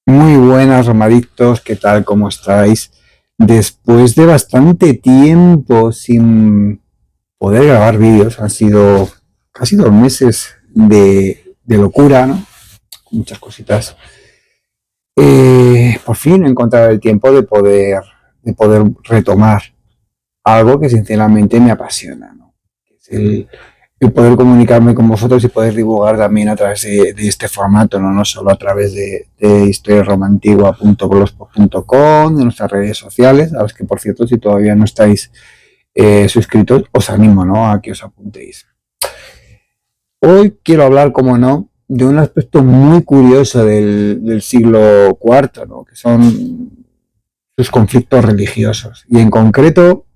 Muy buenas, Romadictos, ¿qué tal? ¿Cómo estáis? Después de bastante tiempo sin poder grabar vídeos, han sido casi 2 meses de locura, ¿no? Muchas cositas. Por fin he encontrado el tiempo de poder retomar algo que sinceramente me apasiona, ¿no? Es el poder comunicarme con vosotros y poder divulgar también a través de este formato, no solo a través de historiarromantigua.blogspot.com, de nuestras redes sociales, a las que, por cierto, si todavía no estáis suscritos, os animo, ¿no?, a que os apuntéis. Hoy quiero hablar, como no, de un aspecto muy curioso del siglo IV, ¿no?, que son sus conflictos religiosos. Y en concreto,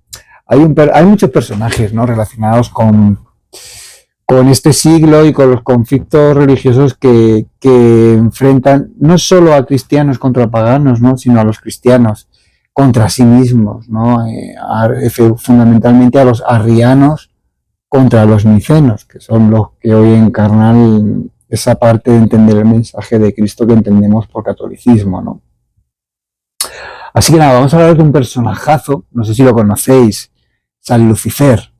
hay muchos personajes, ¿no?, relacionados con este siglo y con los conflictos religiosos que enfrentan no solo a cristianos contra paganos, ¿no?, sino a los cristianos contra sí mismos, ¿no? Fundamentalmente a los arrianos contra los nicenos, que son los que hoy encarnan esa parte de entender el mensaje de Cristo que entendemos por catolicismo, ¿no? Así que nada, vamos a hablar de un personajazo, no sé si lo conocéis, San Lucifer.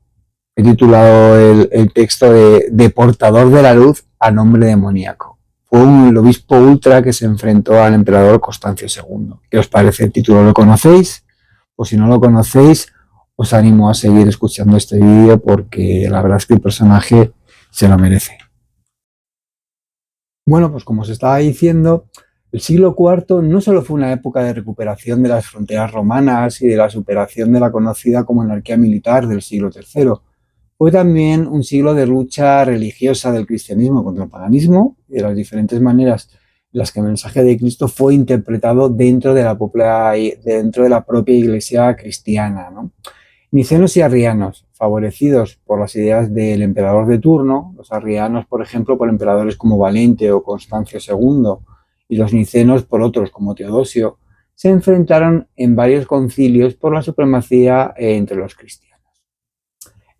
He titulado el texto de Portador de la Luz a nombre demoníaco. Fue el obispo ultra que se enfrentó al emperador Constancio II. ¿Qué os parece el título? ¿Lo conocéis? O si no lo conocéis, os animo a seguir escuchando este vídeo porque la verdad es que el personaje se lo merece. Bueno, pues como os estaba diciendo, el siglo IV no solo fue una época de recuperación de las fronteras romanas y de la superación de la conocida como anarquía militar del siglo III, fue también un siglo de lucha religiosa del cristianismo contra el paganismo y de las diferentes maneras en las que el mensaje de Cristo fue interpretado dentro de la propia iglesia cristiana, ¿no? Nicenos y arrianos, favorecidos por las ideas del emperador de turno, los arrianos, por ejemplo, por emperadores como Valente o Constancio II, y los nicenos por otros como Teodosio, se enfrentaron en varios concilios por la supremacía entre los cristianos.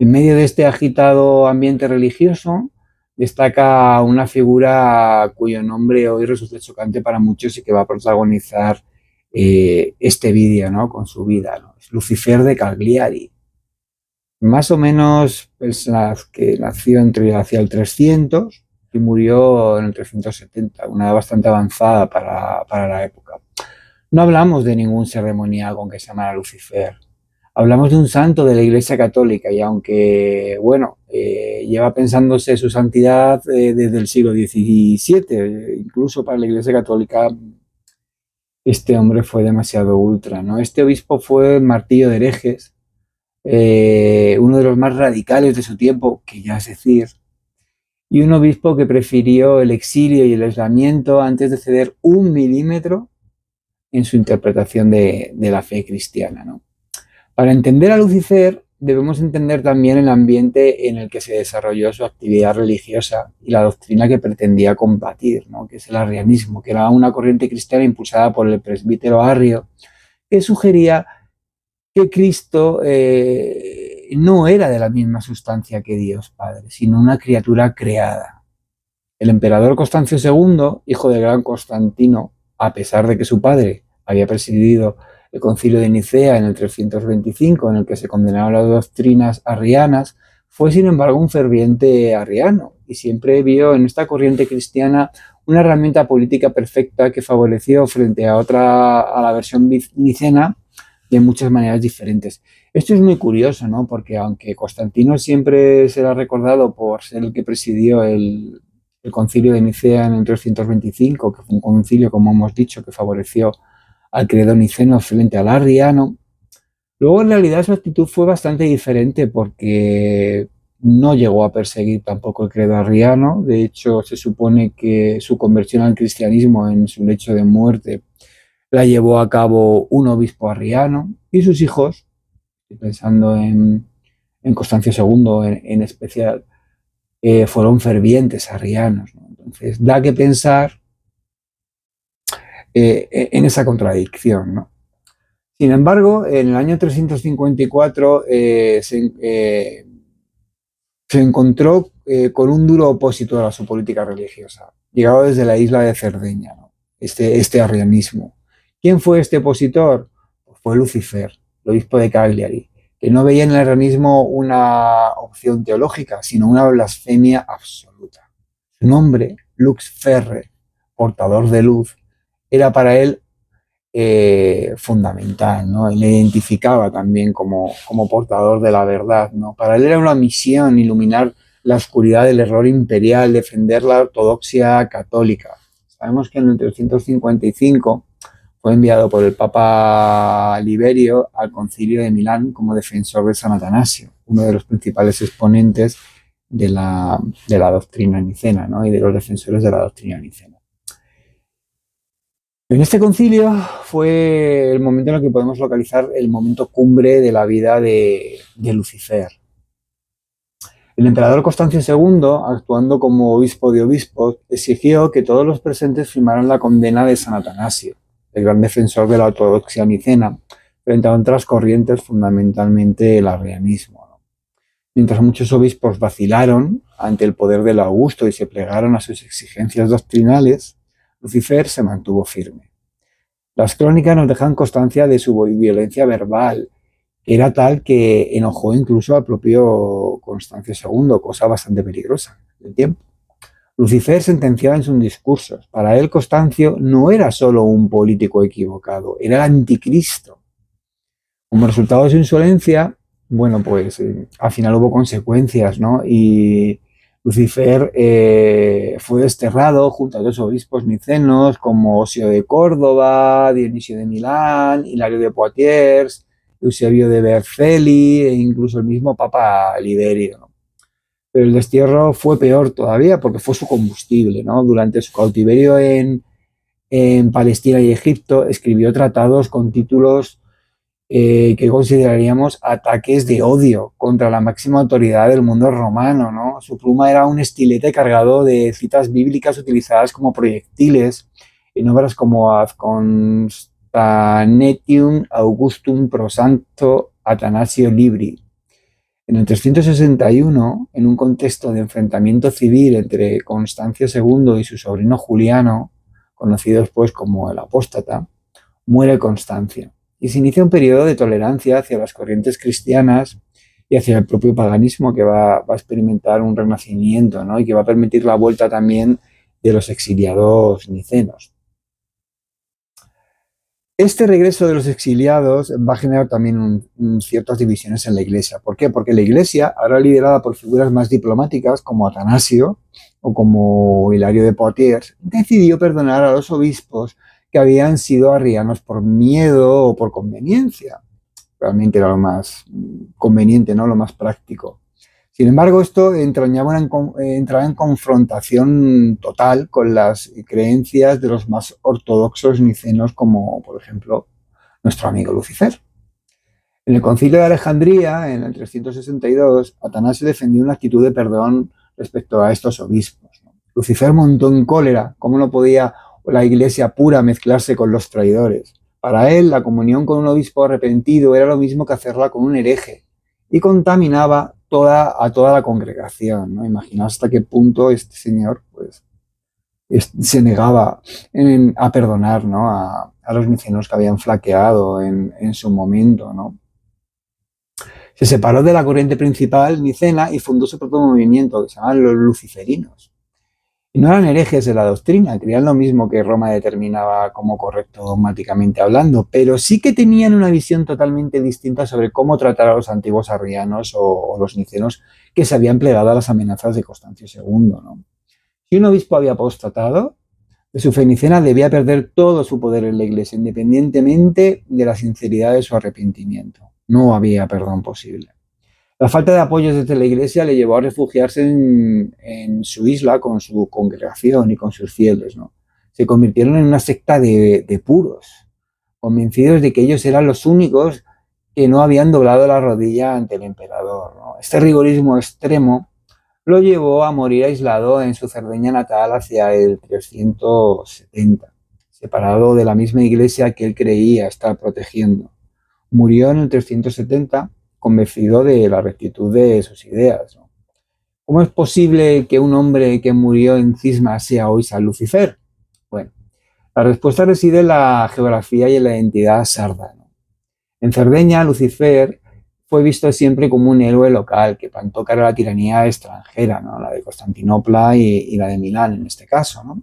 En medio de este agitado ambiente religioso, destaca una figura cuyo nombre hoy resulta chocante para muchos y que va a protagonizar este vídeo, ¿no?, con su vida, ¿no? Es Lucifer de Cagliari. Más o menos pensad que nació hacia el 300 y murió en el 370, una edad bastante avanzada para la época. No hablamos de ningún ser demoníaco que se llamara Lucifer. Hablamos de un santo de la Iglesia Católica y aunque, bueno, lleva pensándose su santidad desde el siglo XVII, incluso para la Iglesia Católica este hombre fue demasiado ultra, ¿no? Este obispo fue martillo de herejes, uno de los más radicales de su tiempo, que ya es decir, y un obispo que prefirió el exilio y el aislamiento antes de ceder un milímetro en su interpretación de la fe cristiana, ¿no? Para entender a Lucifer debemos entender también el ambiente en el que se desarrolló su actividad religiosa y la doctrina que pretendía combatir, ¿no?, que es el arrianismo, que era una corriente cristiana impulsada por el presbítero Arrio, que sugería que Cristo no era de la misma sustancia que Dios Padre, sino una criatura creada. El emperador Constancio II, hijo del gran Constantino, a pesar de que su padre había presidido el concilio de Nicea en el 325, en el que se condenaron las doctrinas arrianas, fue sin embargo un ferviente arriano y siempre vio en esta corriente cristiana una herramienta política perfecta que favoreció frente a la versión nicena de muchas maneras diferentes. Esto es muy curioso, ¿no?, porque aunque Constantino siempre será recordado por ser el que presidió el concilio de Nicea en el 325, que fue un concilio, como hemos dicho, que favoreció al credo niceno frente al arriano, luego en realidad su actitud fue bastante diferente porque no llegó a perseguir tampoco el credo arriano. De hecho, se supone que su conversión al cristianismo en su lecho de muerte la llevó a cabo un obispo arriano y sus hijos, pensando en Constancio II en especial, fueron fervientes arrianos, ¿no? Entonces, da que pensar en esa contradicción, ¿no? Sin embargo, en el año 354 se encontró con un duro opositor a su política religiosa, llegado desde la isla de Cerdeña, ¿no? este arrianismo. ¿Quién fue este opositor? Pues fue Lucifer, el obispo de Cagliari, que no veía en el arrianismo una opción teológica, sino una blasfemia absoluta. Su nombre, Lux Ferre, portador de luz, era para él fundamental, ¿no? Le identificaba también como portador de la verdad, ¿no? Para él era una misión iluminar la oscuridad del error imperial, defender la ortodoxia católica. Sabemos que en el 355 fue enviado por el Papa Liberio al Concilio de Milán como defensor de San Atanasio, uno de los principales exponentes de la doctrina nicena, ¿no? Y de los defensores de la doctrina nicena. En este concilio fue el momento en el que podemos localizar el momento cumbre de la vida de Lucifer. El emperador Constancio II, actuando como obispo de obispos, exigió que todos los presentes firmaran la condena de San Atanasio, el gran defensor de la ortodoxia nicena, frente a otras corrientes, fundamentalmente el arrianismo. Mientras muchos obispos vacilaron ante el poder del Augusto y se plegaron a sus exigencias doctrinales, Lucifer se mantuvo firme. Las crónicas nos dejan constancia de su violencia verbal, que era tal que enojó incluso al propio Constancio II, cosa bastante peligrosa del tiempo. Lucifer sentenciaba en sus discursos. Para él, Constancio no era solo un político equivocado, era el anticristo. Como resultado de su insolencia, bueno, pues al final hubo consecuencias, ¿no? Y Lucifer fue desterrado junto a dos obispos nicenos como Osio de Córdoba, Dionisio de Milán, Hilario de Poitiers, Eusebio de Vercelli e incluso el mismo Papa Liberio, ¿no? Pero el destierro fue peor todavía porque fue su combustible, ¿no? Durante su cautiverio en Palestina y Egipto escribió tratados con títulos que consideraríamos ataques de odio contra la máxima autoridad del mundo romano, ¿no? Su pluma era un estilete cargado de citas bíblicas utilizadas como proyectiles en obras como Ad Constantium Augustum Pro Sancto Atanasio Libri. En el 361, en un contexto de enfrentamiento civil entre Constancio II y su sobrino Juliano, conocido después como el apóstata, muere Constancio. Y se inicia un periodo de tolerancia hacia las corrientes cristianas y hacia el propio paganismo que va a experimentar un renacimiento, ¿no? Y que va a permitir la vuelta también de los exiliados nicenos. Este regreso de los exiliados va a generar también ciertas divisiones en la Iglesia. ¿Por qué? Porque la Iglesia, ahora liderada por figuras más diplomáticas como Atanasio o como Hilario de Poitiers, decidió perdonar a los obispos que habían sido arrianos por miedo o por conveniencia. Realmente era lo más conveniente, ¿no? Lo más práctico. Sin embargo, esto entraba en confrontación total con las creencias de los más ortodoxos nicenos, como por ejemplo nuestro amigo Lucifer. En el Concilio de Alejandría, en el 362, Atanasio defendió una actitud de perdón respecto a estos obispos, ¿no? Lucifer montó en cólera, ¿cómo no podía la Iglesia pura mezclarse con los traidores? Para él, la comunión con un obispo arrepentido era lo mismo que hacerla con un hereje y contaminaba a toda la congregación, ¿no? Imaginaos hasta qué punto este señor pues, se negaba a perdonar, ¿no? a los nicenos que habían flaqueado en su momento, ¿no? Se separó de la corriente principal nicena y fundó su propio movimiento, que se llaman los luciferinos. Y no eran herejes de la doctrina, creían lo mismo que Roma determinaba como correcto dogmáticamente hablando, pero sí que tenían una visión totalmente distinta sobre cómo tratar a los antiguos arrianos o los nicenos que se habían plegado a las amenazas de Constancio II, ¿no? Si un obispo había apostatado de su fe nicena, debía perder todo su poder en la Iglesia, independientemente de la sinceridad de su arrepentimiento. No había perdón posible. La falta de apoyo desde la Iglesia le llevó a refugiarse en su isla con su congregación y con sus fieles, ¿no? Se convirtieron en una secta de puros, convencidos de que ellos eran los únicos que no habían doblado la rodilla ante el emperador, ¿no? Este rigorismo extremo lo llevó a morir aislado en su Cerdeña natal hacia el 370, separado de la misma Iglesia que él creía estar protegiendo. Murió en el 370 convencido de la rectitud de sus ideas, ¿no? ¿Cómo es posible que un hombre que murió en cisma sea hoy San Lucifer? Bueno, La respuesta reside en la geografía y en la identidad sarda, ¿no? En Cerdeña, Lucifer fue visto siempre como un héroe local que plantó cara a la tiranía extranjera, ¿no? La de Constantinopla y la de Milán en este caso, ¿no?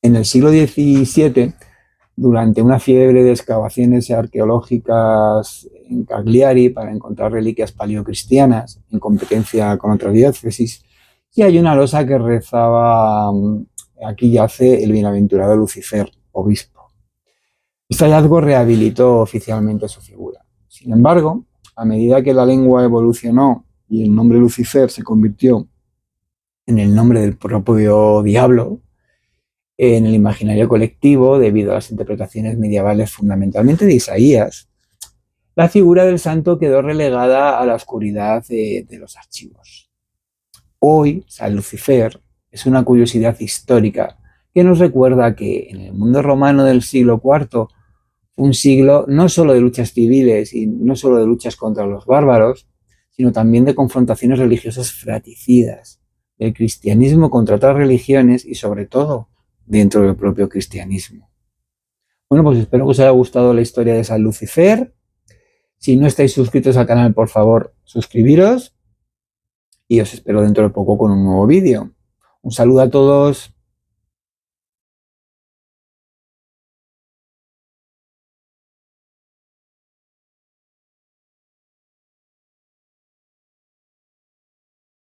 En el siglo XVII, durante una fiebre de excavaciones arqueológicas en Cagliari para encontrar reliquias paleocristianas en competencia con otra diócesis, y hay una losa que rezaba: aquí yace el bienaventurado Lucifer, obispo. Este hallazgo rehabilitó oficialmente su figura. Sin embargo, a medida que la lengua evolucionó y el nombre Lucifer se convirtió en el nombre del propio diablo en el imaginario colectivo, debido a las interpretaciones medievales fundamentalmente de Isaías, la figura del santo quedó relegada a la oscuridad de los archivos. Hoy, San Lucifer es una curiosidad histórica que nos recuerda que en el mundo romano del siglo IV fue un siglo no solo de luchas civiles y no solo de luchas contra los bárbaros, sino también de confrontaciones religiosas fratricidas, del cristianismo contra otras religiones y sobre todo dentro del propio cristianismo. Bueno, pues espero que os haya gustado la historia de San Lucifer. Si no estáis suscritos al canal, por favor, suscribiros y os espero dentro de poco con un nuevo vídeo. Un saludo a todos.